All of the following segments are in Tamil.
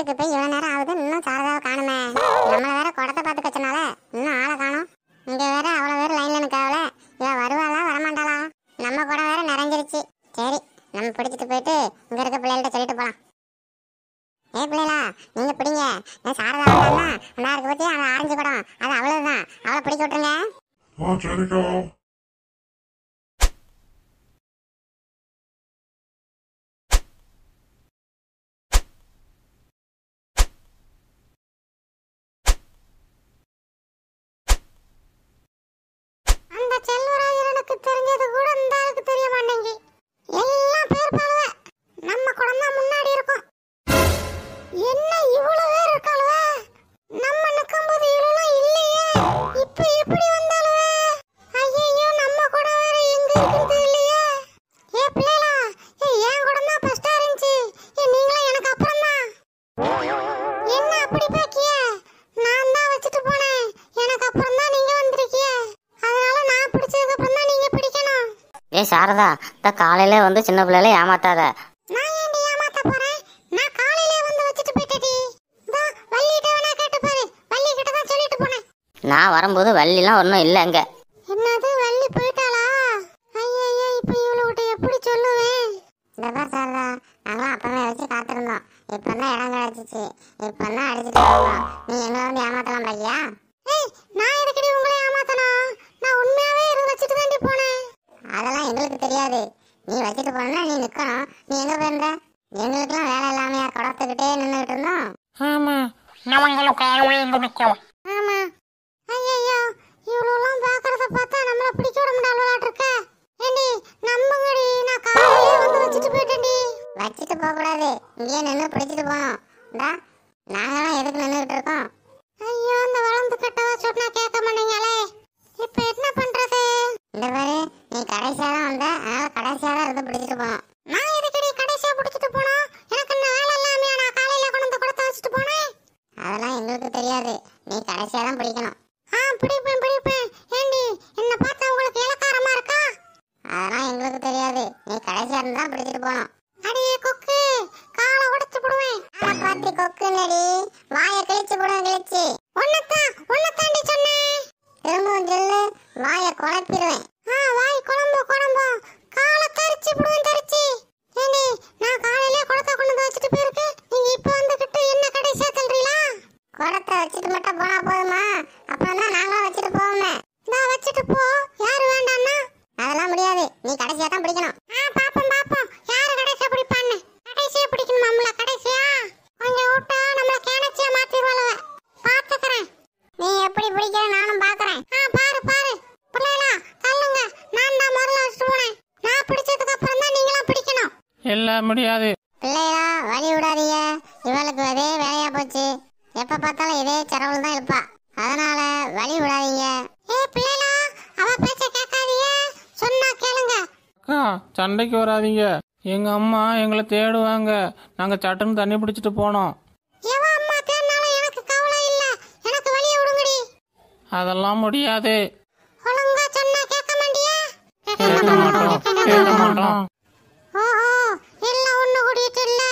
கோயிலுக்கு போய் இவ்வளவு நேரம் ஆகுது, இன்னும் சாரதாவை காணுமே. நம்மள வேற குடத்தை பார்த்து கச்சனால இன்னும் ஆளை காணும். இங்க வேற அவ்வளவு பேர் லைன்ல நிக்காவல, இவ வருவாளா வரமாட்டாளா? நம்ம குடம் வேற நிறைஞ்சிருச்சு. சரி, நம்ம பிடிச்சிட்டு போயிட்டு இங்க இருக்க பிள்ளைகள்ட்ட சொல்லிட்டு போலாம். பிள்ளைகளா, நீங்க பிடிங்க. நான் சாரதா வந்தான்னா அந்த இருக்கு பத்தி அந்த ஆரஞ்சு குடம், அது அவ்வளவுதான், அவளை பிடிக்க விட்டுருங்க. சரிக்கா. செல்வராஜனுக்கு தெரிஞ்சது கூட இந்த ஆளுக்கு தெரிய மாட்டேங்கி. எல்லாம் பேர் பாருவ, நம்ம குடம் தான் முன்னாடி இருக்கும். என்ன இவ்வளவு பேர் இருக்காளுவ? நம்ம நிக்கும்போது இவ்வளவு இல்லையே, இப்ப எப்படி வந்தாளுவ? ஐயோ, நம்ம குடம் வேற எங்க இருக்குது இல்லையே. பிள்ளைகளா, என் குடம் தான் ஃபர்ஸ்டா இருந்துச்சு. நீங்களா எனக்கு அப்புறம் தான். என்ன அப்படி பாக்கிய? நான் தான் வச்சுட்டு போனேன், எனக்கு அப்புறம் தான் நீங்க வந்திருக்கீங்க. சாரதா, இந்த காலையில வந்து சின்ன பிள்ளைல ஏமாத்தாத. நான் ஏன்டி ஏமாத்த போறேன்? நான் காலையிலே வந்து வச்சிட்டு போயிட்டேடி. வா, வள்ளிட்ட வேணா கேட்டு பாரு, வள்ளி கிட்ட தான் சொல்லிட்டு போனேன். நான் வரும்போது வள்ளிலாம் ஒன்றும் இல்லை அங்க. என்னது, வள்ளி போயிட்டாளா? ஐயோ, இப்போ இவளோட எப்படி சொல்லுவேன்? இந்த சாரதா, நாங்களாம் அப்பவே வச்சு காத்திருந்தோம். இப்பதான் இடம் கிடைச்சிச்சு, இப்பதான் அடிச்சுட்டு போறோம். நீ எங்களை வந்து ஏமாத்தலாம் பாக்கியா? நான் எதுக்கடி உங்களை ஏமாத்தணும்? நான் உண்மையாவே இருந்து வச்சுட்டு தாண்டி போனேன். அதெல்லாம் எங்களுக்கு தெரியாது. நீ வச்சுட்டு போனா நீ நிக்கணும். நீ எங்க போயிருந்த? எங்களுக்குலாம் வேலை இல்லாமையா குடத்துக்கிட்டே நின்றுட்டு இருந்தோம். ஆமா, நம்மளுக்காகவே இங்க நிக்கலாம். ஆமா. ஐயோ, இவ்வளோலாம் பாக்குறத பார்த்தா நம்மள பிடிக்க விட முடியாத இருக்க. ஏண்டி நம்புங்கடி, நான் காலையிலே வந்து வச்சுட்டு போயிட்டேன்டி. வச்சுட்டு போக கூடாது, இங்கே நின்று பிடிச்சிட்டு போகணும். நாங்களாம் எதுக்கு நின்றுட்டு இருக்கோம்? ஐயோ, அந்த வளர்ந்து கட்டவா சொன்னா கேட்க மாட்டீங்களே. இப்ப என்ன பண்றது? இந்த பாரு, நீ கடைசியா தான் வந்த, அதனால கடைசியா தான் இருந்து பிடிச்சிட்டு போனோம். நான் எதுக்கடி கடைசியா பிடிச்சிட்டு போனோம்? எனக்கு என்ன வேலை இல்லாமையா நான் காலையில கொண்டு வந்து கொடுத்து வச்சுட்டு போனேன்? அதெல்லாம் எங்களுக்கு தெரியாது, நீ கடைசியா தான் பிடிக்கணும். பிடிப்பேன். ஏண்டி, என்ன பார்த்தா உங்களுக்கு இலக்காரமா இருக்கா? அதெல்லாம் எங்களுக்கு தெரியாது, நீ கடைசியா இருந்தா பிடிச்சிட்டு போனோம். அடியே கொக்கு, காலை உடைச்சு போடுவேன். பாத்தி கொக்கு நடி, வாயை கிழிச்சு போடுவேன், கிழிச்சு. ஒன்னத்தாண்டி சொன்னேன், திரும்பவும் சொல்லு, வாயை குழப்பிடுவேன். வாய் குழம்பு, காலை தரிச்சு போடுவேன், தரிச்சு. ஏண்டி, நான் காலையிலே குடத்தை கொண்டு வந்து வச்சுட்டு போயிருக்கேன், நீங்க இப்ப வந்துகிட்டு என்ன கடைசியா சொல்றீங்களா? குடத்தை வச்சுட்டு மட்டும் போனா போதுமா? அப்புறம் தான் நாங்களும் வச்சுட்டு போவோமே. நான் வச்சுட்டு போ, யாரு வேண்டாம்னா? அதெல்லாம் முடியாது, நீ கடைசியா தான் பிடிக்கணும். பாப்போம், யாரு கடைசியா பிடிப்பான்னு. கடைசியா பிடிக்கணும் நம்மள, கடைசியா. கொஞ்சம் விட்டா நம்மள கேனச்சியா மாத்திடுவாளுவ. பாத்துக்கிறேன், நீ எப்படி பிடிக்கிற நானும் பாக்குறேன். பாரு பிள்ளைகளா, தள்ளுங்க. நான் தான் முதல்ல வச்சுட்டு போனேன். நான் பிடிச்சதுக்கு அப்புறம் தான் நீங்களும் பிடிக்கணும். இல்ல, முடியாது. பிள்ளைகளா, வழி விடாதீங்க. இவளுக்கு அதே வேலையா போச்சு, எப்ப பார்த்தாலும் இதே செரவுல தான் இருப்பா. அதனால வழி விடாதீங்க. பிள்ளைகளா, அவ பேச்ச கேட்காதீங்க, சொன்னா கேளுங்க. அக்கா, சண்டைக்கு வராதீங்க. எங்க அம்மா எங்களை தேடுவாங்க, நாங்க சட்டுன்னு தண்ணி பிடிச்சிட்டு போனோம். அம்மா தேடினாலும் எனக்கு கவலை இல்ல, எனக்கு வழிய விடுங்கடி. அதெல்லாம் முடியாது. ஒழுங்கா சொன்னா கேட்க மாட்டியா? கேட்க மாட்டோம். ஓஹோ, எல்லாம் ஒண்ணு கூடிட்டு இல்ல,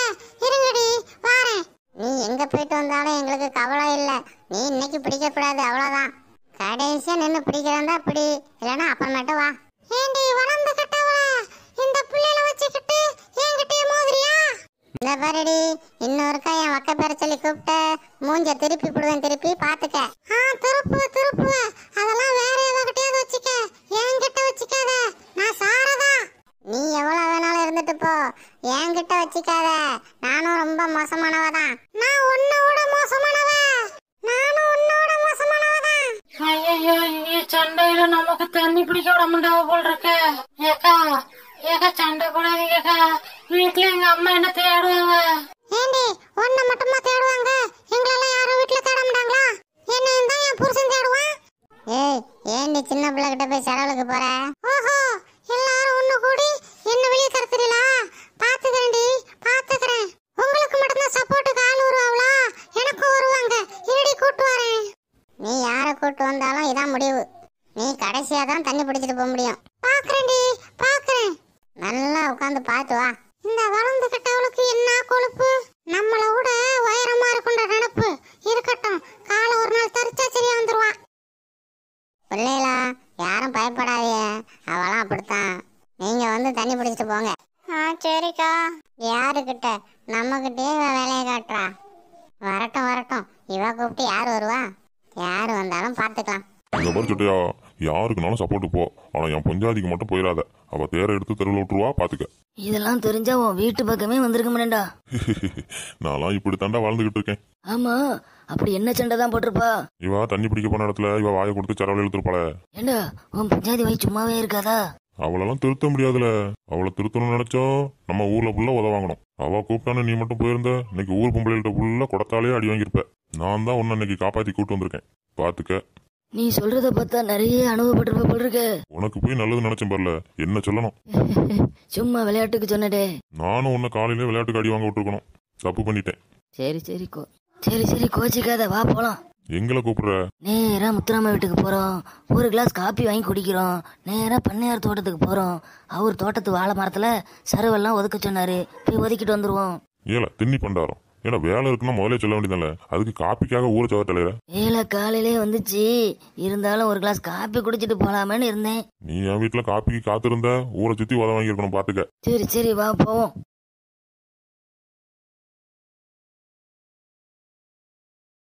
இருங்கடி வாரேன். நீ எங்க போயிட்டு வந்தாலும் எங்களுக்கு கவலை இல்ல. நீ இன்னைக்கு பிடிக்க கூடாது, அவ்வளவுதான். கடைசியா நின்னு பிடிக்கிறதா பிடி, இல்லனா அப்புறமேட்டு வா. ஏண்டி வளர்ந்து கட்டவள, இந்த பிள்ளைல வச்சுக்கிட்டு என்கிட்டயே மோதிரியா? இந்த பாருடி, இன்னொருக்கா என் வக்க பேர சொல்லி கூப்பிட்டு மூஞ்ச திருப்பி போடுவேன், திருப்பி பாத்துக்க. திருப்பு, அதெல்லாம் வேற ஏதோகிட்டயாவது வச்சுக்க, என்கிட்ட வச்சுக்காத. நான் சாரதா. நீ எவ்வளவு வேணாலும் இருந்துட்டு போ, என்கிட்ட வச்சுக்காத. நானும் ரொம்ப மோசமானவதான். நான் உன்னோட மோசமானவ. நானும் உன்னோட மோசமானவதான். ஐயோ, இங்கே சண்டையில நமக்கு தண்ணி பிடிக்க விட முடியாம போல் இருக்க. ஏக்கா சண்டை கூடாதீங்கக்கா, வீட்டுல எங்க அம்மா என்ன தேடுவாங்க. ஏண்டி, உன்னை மட்டுமா தேடுவாங்க? எங்களெல்லாம் யாரும் வீட்டுல தேட மாட்டாங்களா? என்ன தான் என் புருஷன் தேடுவான். ஏண்டி சின்ன பிள்ளை கிட்ட போய் செலவுக்கு போற? ஓஹோ, எல்லாரும் ஒண்ணு கூடி என்ன வெளியே தரத்துறீங்களா? பாத்துக்கிறேன். உங்களுக்கு மட்டும்தான் சப்போர்ட்டுக்கு ஆள் வருவாங்களா? எனக்கும் வருவாங்க, இருடி கூட்டு வரேன். நீ யாரை கூட்டு வந்தாலும் இதான் முடிவு. நீ கடைசியா தான் தண்ணி பிடிச்சிட்டு போக முடியும். பாக்குறேன். நல்லா உட்காந்து பாத்து வா. இந்த வளர்ந்து கட்டவளுக்கு என்ன கொழுப்பு, நம்மள விட உயரமா வேலையை காட்டுறா. வரட்டும் வரட்டும், இவ கூப்பிட்டு யார் வருவா? யார் வந்தாலும் பார்த்துக்கலாம். இந்த மாதிரி சொட்டையா, யாருக்குனாலும் சப்போர்ட் போ, ஆனா என் பொஞ்சாதிக்கு மட்டும் போயிடாத. அவ தேரை எடுத்து தெருவில் விட்டுருவா, பாத்துக்க. இதெல்லாம் தெரிஞ்சா உன் வீட்டு பக்கமே வந்திருக்க மாட்டேன்டா. நான்லாம் இப்படி தாண்டா வாழ்ந்துகிட்டு இருக்கேன். ஆமா, அப்படி என்ன சண்டை தான் போட்டிருப்பா? இவ தண்ணி பிடிக்க போன இடத்துல இவ வாயை கொடுத்து சரவலை இழுத்துருப்பாள. ஏண்டா உன் பஞ்சாதி வாய் சும்மாவே இருக்காதா? அவளெல்லாம் திருத்த முடியாதுல. அவளை திருத்தணும்னு நினைச்சோம் நம்ம ஊர்ல ஃபுல்லா உதவாங்கணும். அவ கூப்பிட்டானு நீ மட்டும் போயிருந்த, இன்னைக்கு ஊர் பொம்பளைகிட்ட ஃபுல்லா குடத்தாலே அடி வாங்கியிருப்ப. நான் தான் உன்னை இன்னைக்கு காப்பாத்தி கூட்டு வந்திருக்கேன், பாத்துக்க. நீ சொல்றத பார்த்தா நிறைய அனுபவப்பட்டிருப்ப போல் இருக்க. உனக்கு போய் நல்லது நினைச்சேன் பாருல, என்ன சொல்லணும். சும்மா விளையாட்டுக்கு சொன்னடே. நானும் உன்னை காலையில விளையாட்டுக்கு அடி வாங்க விட்டுருக்கணும், தப்பு பண்ணிட்டேன். சரி சரி சரி கோச்சிக்காத, வா போலாம். எங்களை கூப்பிடுற? நேரா முத்துராம வீட்டுக்கு போறோம். ஒரு கிளாஸ் காப்பி வாங்கி குடிக்கிறோம். நேரா பண்ணையார் தோட்டத்துக்கு போறோம். அவர் தோட்டத்து வாழை மரத்துல சருவெல்லாம் ஒதுக்க சொன்னாரு, போய் ஒதுக்கிட்டு வந்துருவோம். ஏல திண்ணி பண்டாரம், ஏன்னா வேலை இருக்குன்னா முதலே சொல்ல வேண்டியதானே, அதுக்கு காப்பிக்காக ஊரை சவ தலைவர. வேலை காலையிலே வந்துச்சு, இருந்தாலும் ஒரு கிளாஸ் காப்பி குடிச்சிட்டு போலாமேன்னு இருந்தேன். நீ என் வீட்டுல காப்பிக்கு காத்திருந்த ஊரை சுத்தி உத வாங்கி இருக்கணும், பாத்துக்க. சரி சரி வா போவோம்.